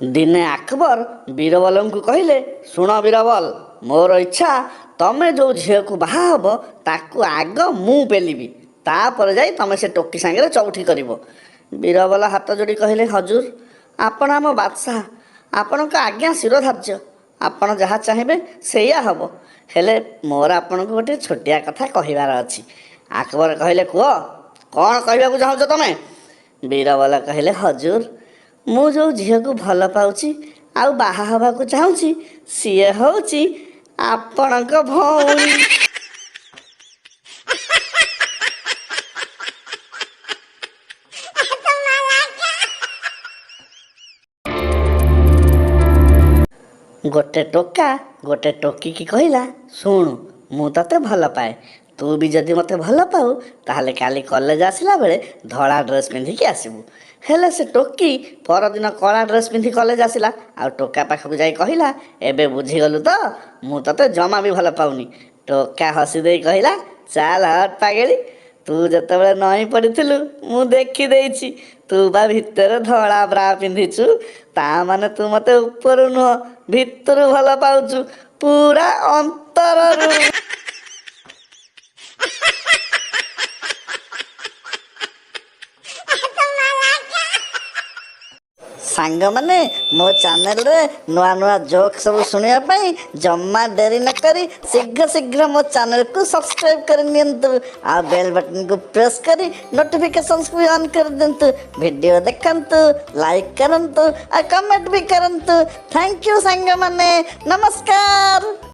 ଦିନେ ଆକବର ବୀରବଲଙ୍କୁ କହିଲେ, ଶୁଣ ବୀରବଲ, ମୋର ଇଚ୍ଛା ତମେ ଯେଉଁ ଝିଅକୁ ବାହା ହେବ ତାକୁ ଆଗ ମୁଁ ପେଲିବି, ତାପରେ ଯାଇ ତମେ ସେ ଟୋକି ସାଙ୍ଗରେ ଚଉଠି କରିବ। ବୀରବଲ ହାତ ଯୋଡ଼ି କହିଲେ, ହଜୁର, ଆପଣ ଆମ ବାଦଶାହ, ଆପଣଙ୍କ ଆଜ୍ଞା ଶିରୋଧାର୍ଯ୍ୟ, ଆପଣ ଯାହା ଚାହିଁବେ ସେଇଆ ହେବ। ହେଲେ ମୋର ଆପଣଙ୍କୁ ଗୋଟିଏ ଛୋଟିଆ କଥା କହିବାର ଅଛି। ଆକବର କହିଲେ, କୁହ, କ'ଣ କହିବାକୁ ଚାହୁଁଛ ତମେ? ବୀରବଲ କହିଲେ, ହଜୁର, ମୁଁ ଯେଉଁ ଝିଅକୁ ଭଲ ପାଉଛି ଆଉ ବାହା ହେବାକୁ ଚାହୁଁଛି ସିଏ ହେଉଛି ଆପଣଙ୍କ ଭଉଣୀ। ଗୋଟେ ଟୋକା ଗୋଟେ ଟୋକିକି କହିଲା, ଶୁଣୁ, ମୁଁ ତତେ ଭଲ ପାଏ, ତୁ ବି ଯଦି ମୋତେ ଭଲ ପାଉ ତାହେଲେ କାଲି କଲେଜ ଆସିଲା ବେଳେ ଧଳା ଡ୍ରେସ୍ ପିନ୍ଧିକି ଆସିବୁ। ହେଲେ ସେ ଟୋକି ପରଦିନ କଳା ଡ୍ରେସ୍ ପିନ୍ଧି କଲେଜ ଆସିଲା ଆଉ ଟୋକା ପାଖକୁ ଯାଇ କହିଲା, ଏବେ ବୁଝିଗଲୁ ତ ମୁଁ ତତେ ଜମା ବି ଭଲ ପାଉନି। ଟୋକା ହସି ଦେଇ କହିଲା, ଚାଲ ହଟ୍ ପାଗେଳି, ତୁ ଯେତେବେଳେ ନଇଁ ପଡ଼ିଥିଲୁ ମୁଁ ଦେଖିଦେଇଛି, ତୁ ବା ଭିତରେ ଧଳା ବ୍ରା ପିନ୍ଧିଛୁ, ତା ମାନେ ତୁ ମୋତେ ଉପରୁ ନୁହଁ ଭିତରୁ ଭଲ ପାଉଛୁ, ପୁରା ଅନ୍ତରରୁ। ସାଙ୍ଗମାନେ, ମୋ ଚ୍ୟାନେଲରେ ନୂଆ ନୂଆ ଜୋକ୍ ସବୁ ଶୁଣିବା ପାଇଁ ଜମା ଡେରି ନ କରି ଶୀଘ୍ର ମୋ ଚ୍ୟାନେଲକୁ ସବସ୍କ୍ରାଇବ୍ କରି ନିଅନ୍ତୁ ଆଉ ବେଲ୍ ବଟନକୁ ପ୍ରେସ୍ କରି ନୋଟିଫିକେସନ୍ସକୁ ବି ଅନ୍ କରିଦିଅନ୍ତୁ। ଭିଡ଼ିଓ ଦେଖନ୍ତୁ, ଲାଇକ୍ କରନ୍ତୁ ଆଉ କମେଣ୍ଟ ବି କରନ୍ତୁ। ଥ୍ୟାଙ୍କ ୟୁ ସାଙ୍ଗମାନେ, ନମସ୍କାର।